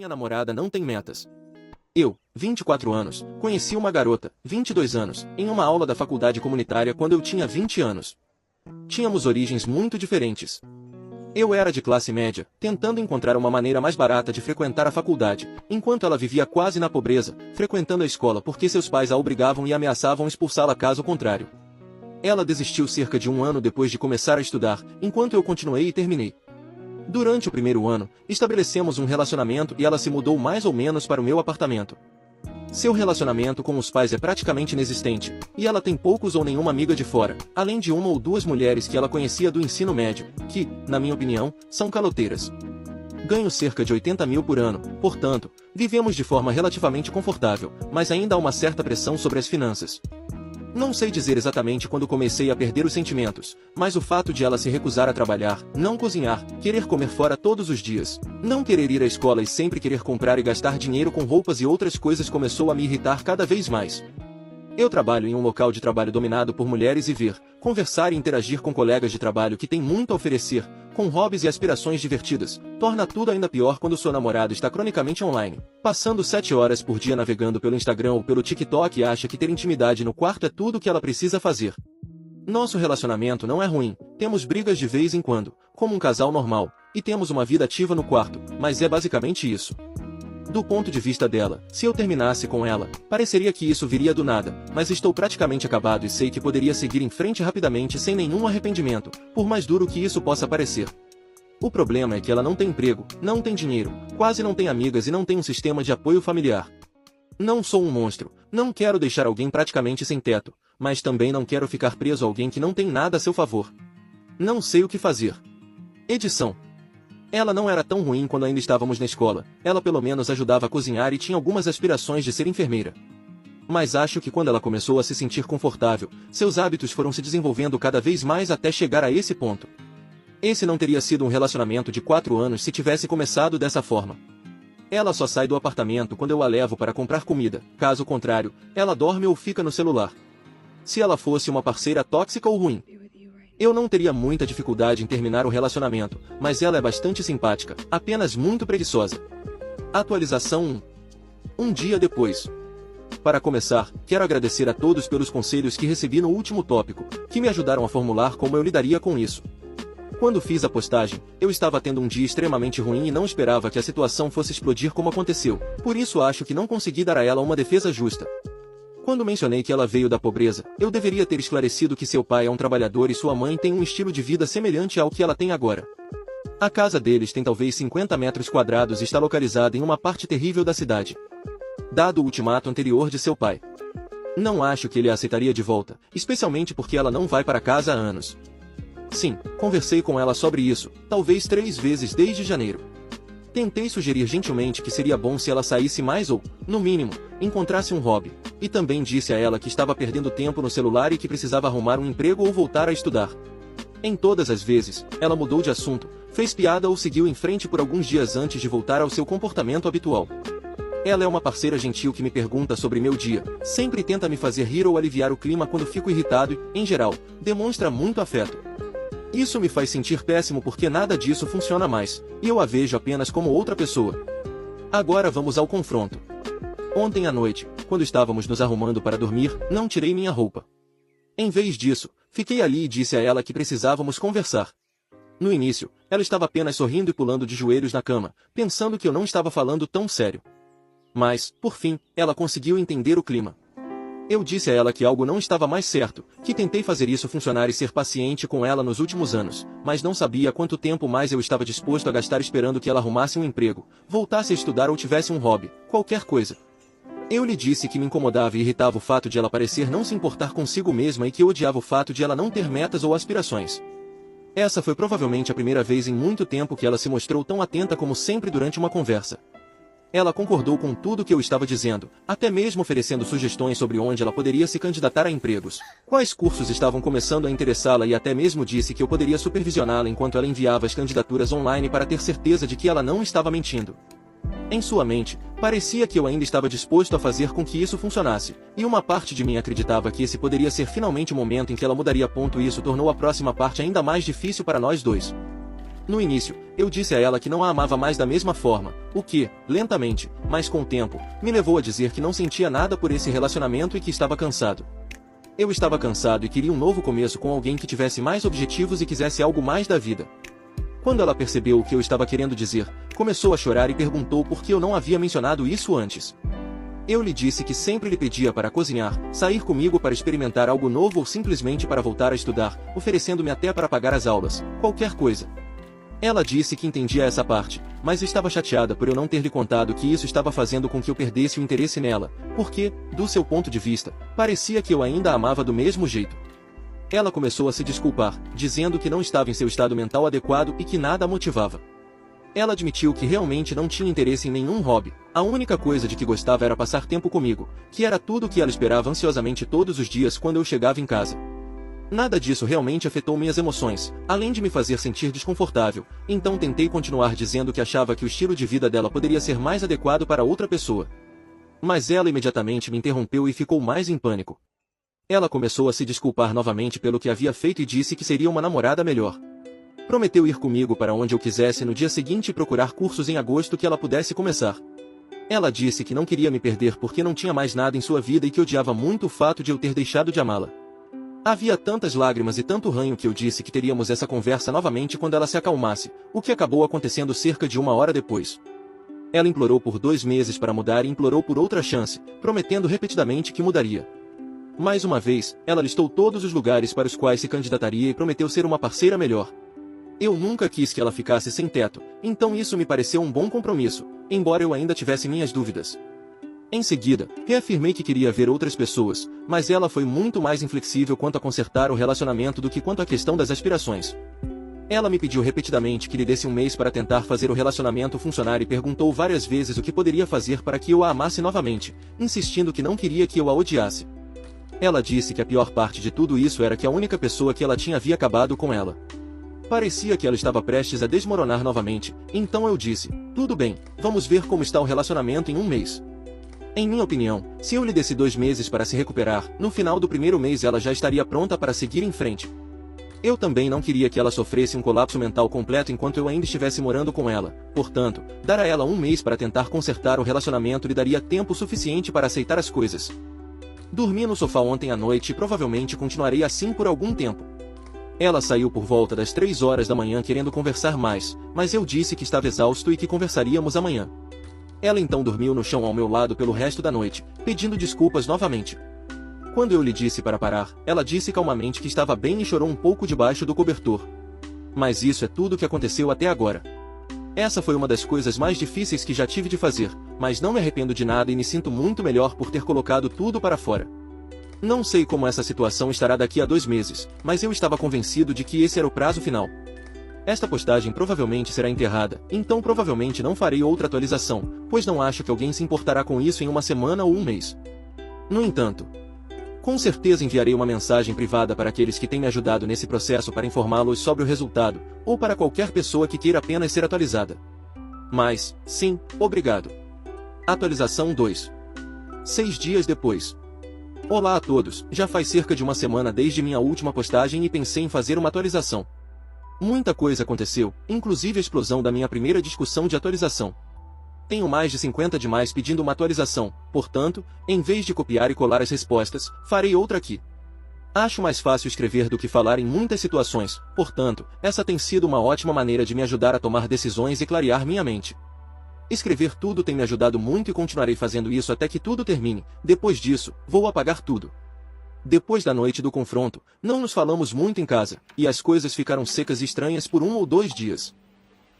Minha namorada não tem metas. Eu, 24 anos, conheci uma garota, 22 anos, em uma aula da faculdade comunitária quando eu tinha 20 anos. Tínhamos origens muito diferentes. Eu era de classe média, tentando encontrar uma maneira mais barata de frequentar a faculdade, enquanto ela vivia quase na pobreza, frequentando a escola porque seus pais a obrigavam e ameaçavam expulsá-la caso contrário. Ela desistiu cerca de um ano depois de começar a estudar, enquanto eu continuei e terminei. Durante o primeiro ano, estabelecemos um relacionamento e ela se mudou mais ou menos para o meu apartamento. Seu relacionamento com os pais é praticamente inexistente, e ela tem poucos ou nenhuma amiga de fora, além de uma ou duas mulheres que ela conhecia do ensino médio, que, na minha opinião, são caloteiras. Ganho cerca de 80 mil por ano, portanto, vivemos de forma relativamente confortável, mas ainda há uma certa pressão sobre as finanças. Não sei dizer exatamente quando comecei a perder os sentimentos, mas o fato de ela se recusar a trabalhar, não cozinhar, querer comer fora todos os dias, não querer ir à escola e sempre querer comprar e gastar dinheiro com roupas e outras coisas começou a me irritar cada vez mais. Eu trabalho em um local de trabalho dominado por mulheres e ver, conversar e interagir com colegas de trabalho que têm muito a oferecer, com hobbies e aspirações divertidas, torna tudo ainda pior quando sua namorada está cronicamente online, passando 7 horas por dia navegando pelo Instagram ou pelo TikTok e acha que ter intimidade no quarto é tudo o que ela precisa fazer. Nosso relacionamento não é ruim, temos brigas de vez em quando, como um casal normal, e temos uma vida ativa no quarto, mas é basicamente isso. Do ponto de vista dela, se eu terminasse com ela, pareceria que isso viria do nada, mas estou praticamente acabado e sei que poderia seguir em frente rapidamente sem nenhum arrependimento, por mais duro que isso possa parecer. O problema é que ela não tem emprego, não tem dinheiro, quase não tem amigas e não tem um sistema de apoio familiar. Não sou um monstro, não quero deixar alguém praticamente sem teto, mas também não quero ficar preso a alguém que não tem nada a seu favor. Não sei o que fazer. Edição. Ela não era tão ruim quando ainda estávamos na escola, ela pelo menos ajudava a cozinhar e tinha algumas aspirações de ser enfermeira. Mas acho que quando ela começou a se sentir confortável, seus hábitos foram se desenvolvendo cada vez mais até chegar a esse ponto. Esse não teria sido um relacionamento de 4 anos se tivesse começado dessa forma. Ela só sai do apartamento quando eu a levo para comprar comida, caso contrário, ela dorme ou fica no celular. Se ela fosse uma parceira tóxica ou ruim, eu não teria muita dificuldade em terminar o relacionamento, mas ela é bastante simpática, apenas muito preguiçosa. Atualização 1. Um dia depois. Para começar, quero agradecer a todos pelos conselhos que recebi no último tópico, que me ajudaram a formular como eu lidaria com isso. Quando fiz a postagem, eu estava tendo um dia extremamente ruim e não esperava que a situação fosse explodir como aconteceu, por isso acho que não consegui dar a ela uma defesa justa. Quando mencionei que ela veio da pobreza, eu deveria ter esclarecido que seu pai é um trabalhador e sua mãe tem um estilo de vida semelhante ao que ela tem agora. A casa deles tem talvez 50 metros quadrados e está localizada em uma parte terrível da cidade. Dado o ultimato anterior de seu pai. Não acho que ele a aceitaria de volta, especialmente porque ela não vai para casa há anos. Sim, conversei com ela sobre isso, talvez 3 vezes desde janeiro. Tentei sugerir gentilmente que seria bom se ela saísse mais ou, no mínimo, encontrasse um hobby, e também disse a ela que estava perdendo tempo no celular e que precisava arrumar um emprego ou voltar a estudar. Em todas as vezes, ela mudou de assunto, fez piada ou seguiu em frente por alguns dias antes de voltar ao seu comportamento habitual. Ela é uma parceira gentil que me pergunta sobre meu dia, sempre tenta me fazer rir ou aliviar o clima quando fico irritado e, em geral, demonstra muito afeto. Isso me faz sentir péssimo porque nada disso funciona mais, e eu a vejo apenas como outra pessoa. Agora vamos ao confronto. Ontem à noite, quando estávamos nos arrumando para dormir, não tirei minha roupa. Em vez disso, fiquei ali e disse a ela que precisávamos conversar. No início, ela estava apenas sorrindo e pulando de joelhos na cama, pensando que eu não estava falando tão sério. Mas, por fim, ela conseguiu entender o clima. Eu disse a ela que algo não estava mais certo, que tentei fazer isso funcionar e ser paciente com ela nos últimos anos, mas não sabia quanto tempo mais eu estava disposto a gastar esperando que ela arrumasse um emprego, voltasse a estudar ou tivesse um hobby, qualquer coisa. Eu lhe disse que me incomodava e irritava o fato de ela parecer não se importar consigo mesma e que eu odiava o fato de ela não ter metas ou aspirações. Essa foi provavelmente a primeira vez em muito tempo que ela se mostrou tão atenta como sempre durante uma conversa. Ela concordou com tudo que eu estava dizendo, até mesmo oferecendo sugestões sobre onde ela poderia se candidatar a empregos, quais cursos estavam começando a interessá-la e até mesmo disse que eu poderia supervisioná-la enquanto ela enviava as candidaturas online para ter certeza de que ela não estava mentindo. Em sua mente, parecia que eu ainda estava disposto a fazer com que isso funcionasse, e uma parte de mim acreditava que esse poderia ser finalmente o momento em que ela mudaria. Isso tornou a próxima parte ainda mais difícil para nós dois. No início, eu disse a ela que não a amava mais da mesma forma, o que, lentamente, mas com o tempo, me levou a dizer que não sentia nada por esse relacionamento e que estava cansado. Eu estava cansado e queria um novo começo com alguém que tivesse mais objetivos e quisesse algo mais da vida. Quando ela percebeu o que eu estava querendo dizer, começou a chorar e perguntou por que eu não havia mencionado isso antes. Eu lhe disse que sempre lhe pedia para cozinhar, sair comigo para experimentar algo novo ou simplesmente para voltar a estudar, oferecendo-me até para pagar as aulas, qualquer coisa. Ela disse que entendia essa parte, mas estava chateada por eu não ter lhe contado que isso estava fazendo com que eu perdesse o interesse nela, porque, do seu ponto de vista, parecia que eu ainda a amava do mesmo jeito. Ela começou a se desculpar, dizendo que não estava em seu estado mental adequado e que nada a motivava. Ela admitiu que realmente não tinha interesse em nenhum hobby, a única coisa de que gostava era passar tempo comigo, que era tudo o que ela esperava ansiosamente todos os dias quando eu chegava em casa. Nada disso realmente afetou minhas emoções, além de me fazer sentir desconfortável, então tentei continuar dizendo que achava que o estilo de vida dela poderia ser mais adequado para outra pessoa. Mas ela imediatamente me interrompeu e ficou mais em pânico. Ela começou a se desculpar novamente pelo que havia feito e disse que seria uma namorada melhor. Prometeu ir comigo para onde eu quisesse no dia seguinte e procurar cursos em agosto que ela pudesse começar. Ela disse que não queria me perder porque não tinha mais nada em sua vida e que odiava muito o fato de eu ter deixado de amá-la. Havia tantas lágrimas e tanto ranho que eu disse que teríamos essa conversa novamente quando ela se acalmasse, o que acabou acontecendo cerca de 1 hora depois. Ela implorou por 2 meses para mudar e implorou por outra chance, prometendo repetidamente que mudaria. Mais uma vez, ela listou todos os lugares para os quais se candidataria e prometeu ser uma parceira melhor. Eu nunca quis que ela ficasse sem teto, então isso me pareceu um bom compromisso, embora eu ainda tivesse minhas dúvidas. Em seguida, reafirmei que queria ver outras pessoas, mas ela foi muito mais inflexível quanto a consertar o relacionamento do que quanto à questão das aspirações. Ela me pediu repetidamente que lhe desse 1 mês para tentar fazer o relacionamento funcionar e perguntou várias vezes o que poderia fazer para que eu a amasse novamente, insistindo que não queria que eu a odiasse. Ela disse que a pior parte de tudo isso era que a única pessoa que ela tinha havia acabado com ela. Parecia que ela estava prestes a desmoronar novamente, então eu disse, tudo bem, vamos ver como está o relacionamento em 1 mês. Em minha opinião, se eu lhe desse 2 meses para se recuperar, no final do primeiro mês ela já estaria pronta para seguir em frente. Eu também não queria que ela sofresse um colapso mental completo enquanto eu ainda estivesse morando com ela, portanto, dar a ela 1 mês para tentar consertar o relacionamento lhe daria tempo suficiente para aceitar as coisas. Dormi no sofá ontem à noite e provavelmente continuarei assim por algum tempo. Ela saiu por volta das 3 horas da manhã querendo conversar mais, mas eu disse que estava exausto e que conversaríamos amanhã. Ela então dormiu no chão ao meu lado pelo resto da noite, pedindo desculpas novamente. Quando eu lhe disse para parar, ela disse calmamente que estava bem e chorou um pouco debaixo do cobertor. Mas isso é tudo o que aconteceu até agora. Essa foi uma das coisas mais difíceis que já tive de fazer, mas não me arrependo de nada e me sinto muito melhor por ter colocado tudo para fora. Não sei como essa situação estará daqui a 2 meses, mas eu estava convencido de que esse era o prazo final. Esta postagem provavelmente será enterrada, então provavelmente não farei outra atualização, pois não acho que alguém se importará com isso em 1 semana ou 1 mês. No entanto, com certeza enviarei uma mensagem privada para aqueles que têm me ajudado nesse processo para informá-los sobre o resultado, ou para qualquer pessoa que queira apenas ser atualizada. Mas, sim, obrigado. Atualização 2. 6 dias depois. Olá a todos, já faz cerca de 1 semana desde minha última postagem e pensei em fazer uma atualização. Muita coisa aconteceu, inclusive a explosão da minha primeira discussão de atualização. Tenho mais de 50 demais pedindo uma atualização, portanto, em vez de copiar e colar as respostas, farei outra aqui. Acho mais fácil escrever do que falar em muitas situações, portanto, essa tem sido uma ótima maneira de me ajudar a tomar decisões e clarear minha mente. Escrever tudo tem me ajudado muito e continuarei fazendo isso até que tudo termine, depois disso, vou apagar tudo. Depois da noite do confronto, não nos falamos muito em casa, e as coisas ficaram secas e estranhas por 1 ou 2 dias.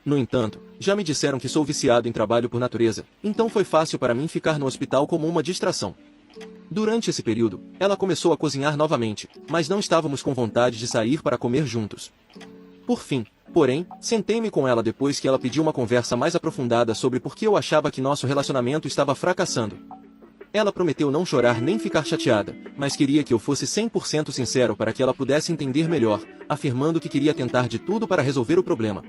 No entanto, já me disseram que sou viciado em trabalho por natureza, então foi fácil para mim ficar no hospital como uma distração. Durante esse período, ela começou a cozinhar novamente, mas não estávamos com vontade de sair para comer juntos. Por fim, porém, sentei-me com ela depois que ela pediu uma conversa mais aprofundada sobre por que eu achava que nosso relacionamento estava fracassando. Ela prometeu não chorar nem ficar chateada, mas queria que eu fosse 100% sincero para que ela pudesse entender melhor, afirmando que queria tentar de tudo para resolver o problema.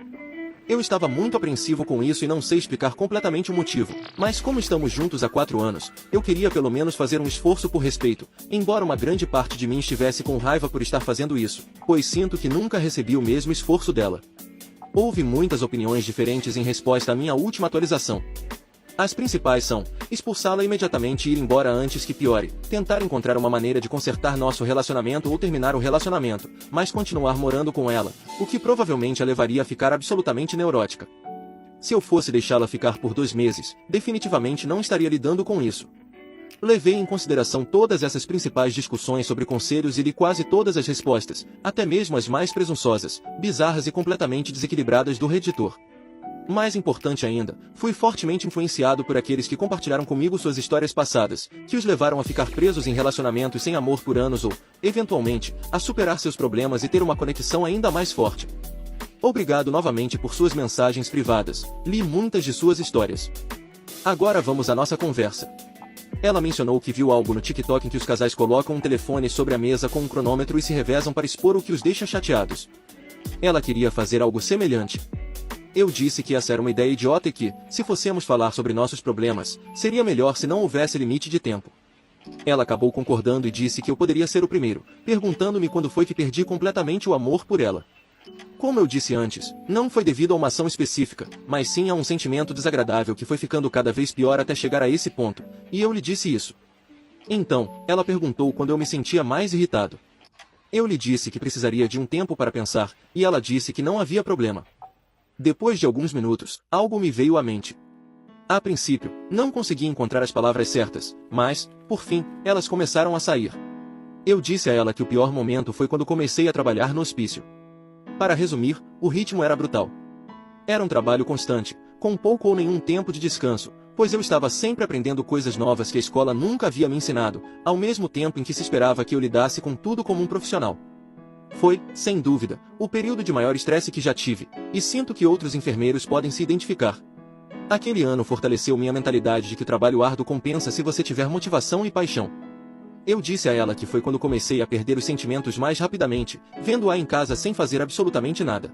Eu estava muito apreensivo com isso e não sei explicar completamente o motivo, mas como estamos juntos há 4 anos, eu queria pelo menos fazer um esforço por respeito, embora uma grande parte de mim estivesse com raiva por estar fazendo isso, pois sinto que nunca recebi o mesmo esforço dela. Houve muitas opiniões diferentes em resposta à minha última atualização. As principais são: expulsá-la imediatamente e ir embora antes que piore, tentar encontrar uma maneira de consertar nosso relacionamento ou terminar o relacionamento, mas continuar morando com ela, o que provavelmente a levaria a ficar absolutamente neurótica. Se eu fosse deixá-la ficar por 2 meses, definitivamente não estaria lidando com isso. Levei em consideração todas essas principais discussões sobre conselhos e li quase todas as respostas, até mesmo as mais presunçosas, bizarras e completamente desequilibradas do Redditor. Mais importante ainda, fui fortemente influenciado por aqueles que compartilharam comigo suas histórias passadas, que os levaram a ficar presos em relacionamentos sem amor por anos ou, eventualmente, a superar seus problemas e ter uma conexão ainda mais forte. Obrigado novamente por suas mensagens privadas, li muitas de suas histórias. Agora vamos à nossa conversa. Ela mencionou que viu algo no TikTok em que os casais colocam um telefone sobre a mesa com um cronômetro e se revezam para expor o que os deixa chateados. Ela queria fazer algo semelhante. Eu disse que essa era uma ideia idiota e que, se fossemos falar sobre nossos problemas, seria melhor se não houvesse limite de tempo. Ela acabou concordando e disse que eu poderia ser o primeiro, perguntando-me quando foi que perdi completamente o amor por ela. Como eu disse antes, não foi devido a uma ação específica, mas sim a um sentimento desagradável que foi ficando cada vez pior até chegar a esse ponto, e eu lhe disse isso. Então, ela perguntou quando eu me sentia mais irritado. Eu lhe disse que precisaria de um tempo para pensar, e ela disse que não havia problema. Depois de alguns minutos, algo me veio à mente. A princípio, não consegui encontrar as palavras certas, mas, por fim, elas começaram a sair. Eu disse a ela que o pior momento foi quando comecei a trabalhar no hospício. Para resumir, o ritmo era brutal. Era um trabalho constante, com pouco ou nenhum tempo de descanso, pois eu estava sempre aprendendo coisas novas que a escola nunca havia me ensinado, ao mesmo tempo em que se esperava que eu lidasse com tudo como um profissional. Foi, sem dúvida, o período de maior estresse que já tive, e sinto que outros enfermeiros podem se identificar. Aquele ano fortaleceu minha mentalidade de que o trabalho árduo compensa se você tiver motivação e paixão. Eu disse a ela que foi quando comecei a perder os sentimentos mais rapidamente, vendo-a em casa sem fazer absolutamente nada.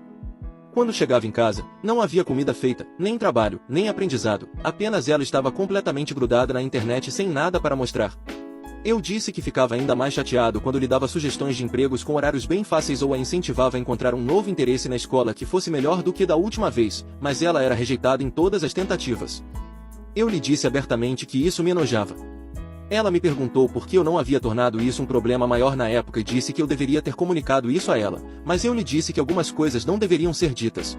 Quando chegava em casa, não havia comida feita, nem trabalho, nem aprendizado, apenas ela estava completamente grudada na internet sem nada para mostrar. Eu disse que ficava ainda mais chateado quando lhe dava sugestões de empregos com horários bem fáceis ou a incentivava a encontrar um novo interesse na escola que fosse melhor do que da última vez, mas ela era rejeitada em todas as tentativas. Eu lhe disse abertamente que isso me enojava. Ela me perguntou por que eu não havia tornado isso um problema maior na época e disse que eu deveria ter comunicado isso a ela, mas eu lhe disse que algumas coisas não deveriam ser ditas.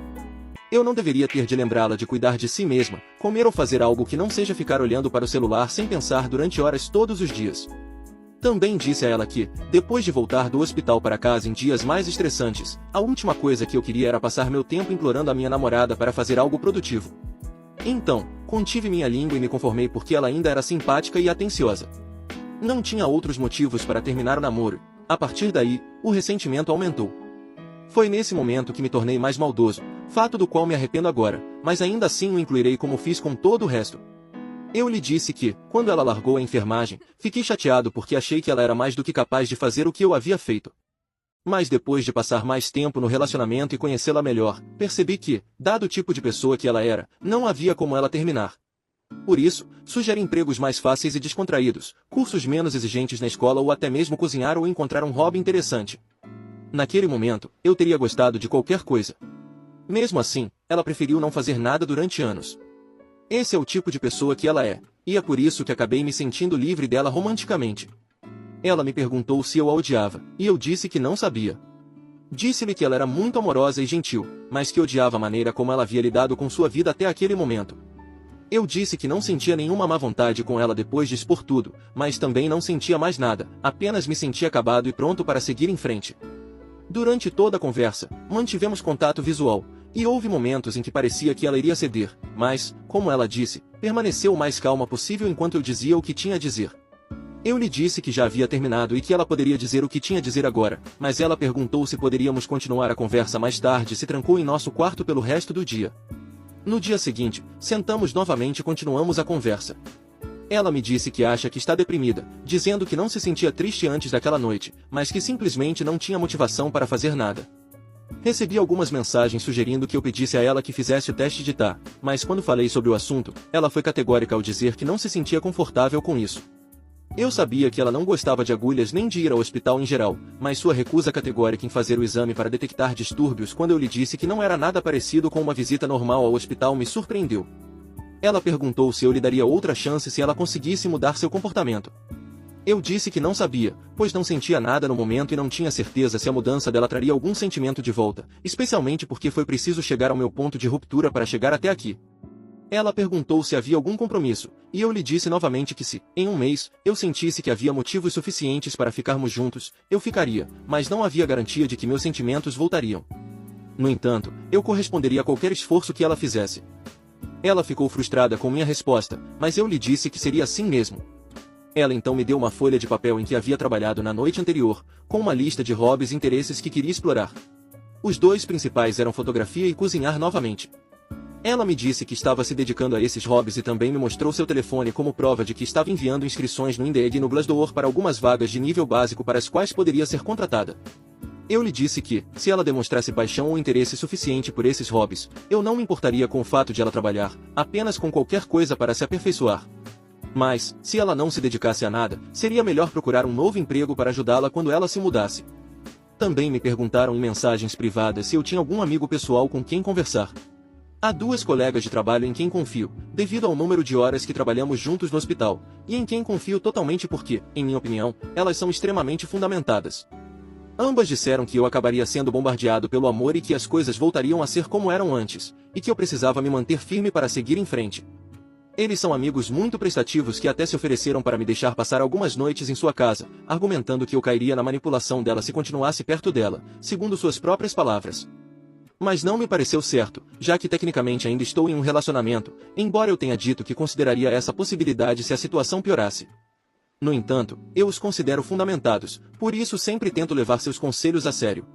Eu não deveria ter de lembrá-la de cuidar de si mesma, comer ou fazer algo que não seja ficar olhando para o celular sem pensar durante horas todos os dias. Também disse a ela que, depois de voltar do hospital para casa em dias mais estressantes, a última coisa que eu queria era passar meu tempo implorando a minha namorada para fazer algo produtivo. Então, contive minha língua e me conformei porque ela ainda era simpática e atenciosa. Não tinha outros motivos para terminar o namoro. A partir daí, o ressentimento aumentou. Foi nesse momento que me tornei mais maldoso, fato do qual me arrependo agora, mas ainda assim o incluirei como fiz com todo o resto. Eu lhe disse que, quando ela largou a enfermagem, fiquei chateado porque achei que ela era mais do que capaz de fazer o que eu havia feito. Mas depois de passar mais tempo no relacionamento e conhecê-la melhor, percebi que, dado o tipo de pessoa que ela era, não havia como ela terminar. Por isso, sugeri empregos mais fáceis e descontraídos, cursos menos exigentes na escola ou até mesmo cozinhar ou encontrar um hobby interessante. Naquele momento, eu teria gostado de qualquer coisa. Mesmo assim, ela preferiu não fazer nada durante anos. Esse é o tipo de pessoa que ela é, e é por isso que acabei me sentindo livre dela romanticamente. Ela me perguntou se eu a odiava, e eu disse que não sabia. Disse-lhe que ela era muito amorosa e gentil, mas que odiava a maneira como ela havia lidado com sua vida até aquele momento. Eu disse que não sentia nenhuma má vontade com ela depois de expor tudo, mas também não sentia mais nada, apenas me sentia acabado e pronto para seguir em frente. Durante toda a conversa, mantivemos contato visual, e houve momentos em que parecia que ela iria ceder, mas, como ela disse, permaneceu o mais calma possível enquanto eu dizia o que tinha a dizer. Eu lhe disse que já havia terminado e que ela poderia dizer o que tinha a dizer agora, mas ela perguntou se poderíamos continuar a conversa mais tarde e se trancou em nosso quarto pelo resto do dia. No dia seguinte, sentamos novamente e continuamos a conversa. Ela me disse que acha que está deprimida, dizendo que não se sentia triste antes daquela noite, mas que simplesmente não tinha motivação para fazer nada. Recebi algumas mensagens sugerindo que eu pedisse a ela que fizesse o teste de TAA, mas quando falei sobre o assunto, ela foi categórica ao dizer que não se sentia confortável com isso. Eu sabia que ela não gostava de agulhas nem de ir ao hospital em geral, mas sua recusa categórica em fazer o exame para detectar distúrbios quando eu lhe disse que não era nada parecido com uma visita normal ao hospital me surpreendeu. Ela perguntou se eu lhe daria outra chance se ela conseguisse mudar seu comportamento. Eu disse que não sabia, pois não sentia nada no momento e não tinha certeza se a mudança dela traria algum sentimento de volta, especialmente porque foi preciso chegar ao meu ponto de ruptura para chegar até aqui. Ela perguntou se havia algum compromisso, e eu lhe disse novamente que se, em um mês, eu sentisse que havia motivos suficientes para ficarmos juntos, eu ficaria, mas não havia garantia de que meus sentimentos voltariam. No entanto, eu corresponderia a qualquer esforço que ela fizesse. Ela ficou frustrada com minha resposta, mas eu lhe disse que seria assim mesmo. Ela então me deu uma folha de papel em que havia trabalhado na noite anterior, com uma lista de hobbies e interesses que queria explorar. Os dois principais eram fotografia e cozinhar novamente. Ela me disse que estava se dedicando a esses hobbies e também me mostrou seu telefone como prova de que estava enviando inscrições no Indeed e no Glassdoor para algumas vagas de nível básico para as quais poderia ser contratada. Eu lhe disse que, se ela demonstrasse paixão ou interesse suficiente por esses hobbies, eu não me importaria com o fato de ela trabalhar, apenas com qualquer coisa para se aperfeiçoar. Mas, se ela não se dedicasse a nada, seria melhor procurar um novo emprego para ajudá-la quando ela se mudasse. Também me perguntaram em mensagens privadas se eu tinha algum amigo pessoal com quem conversar. Há duas colegas de trabalho em quem confio, devido ao número de horas que trabalhamos juntos no hospital, e em quem confio totalmente porque, em minha opinião, elas são extremamente fundamentadas. Ambas disseram que eu acabaria sendo bombardeado pelo amor e que as coisas voltariam a ser como eram antes, e que eu precisava me manter firme para seguir em frente. Eles são amigos muito prestativos que até se ofereceram para me deixar passar algumas noites em sua casa, argumentando que eu cairia na manipulação dela se continuasse perto dela, segundo suas próprias palavras. Mas não me pareceu certo, já que tecnicamente ainda estou em um relacionamento, embora eu tenha dito que consideraria essa possibilidade se a situação piorasse. No entanto, eu os considero fundamentados, por isso sempre tento levar seus conselhos a sério.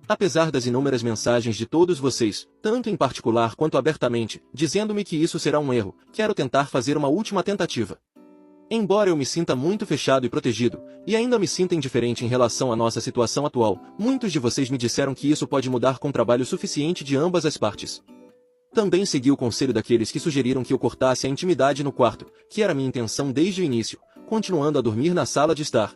Apesar das inúmeras mensagens de todos vocês, tanto em particular quanto abertamente, dizendo-me que isso será um erro, quero tentar fazer uma última tentativa. Embora eu me sinta muito fechado e protegido, e ainda me sinta indiferente em relação à nossa situação atual, muitos de vocês me disseram que isso pode mudar com trabalho suficiente de ambas as partes. Também segui o conselho daqueles que sugeriram que eu cortasse a intimidade no quarto, que era minha intenção desde o início, continuando a dormir na sala de estar.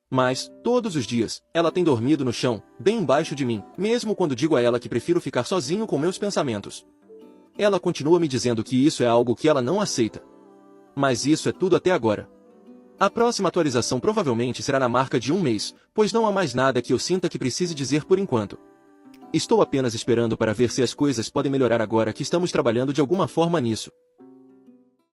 Mas, todos os dias, ela tem dormido no chão, bem embaixo de mim, mesmo quando digo a ela que prefiro ficar sozinho com meus pensamentos. Ela continua me dizendo que isso é algo que ela não aceita. Mas isso é tudo até agora. A próxima atualização provavelmente será na marca de um mês, pois não há mais nada que eu sinta que precise dizer por enquanto. Estou apenas esperando para ver se as coisas podem melhorar agora que estamos trabalhando de alguma forma nisso.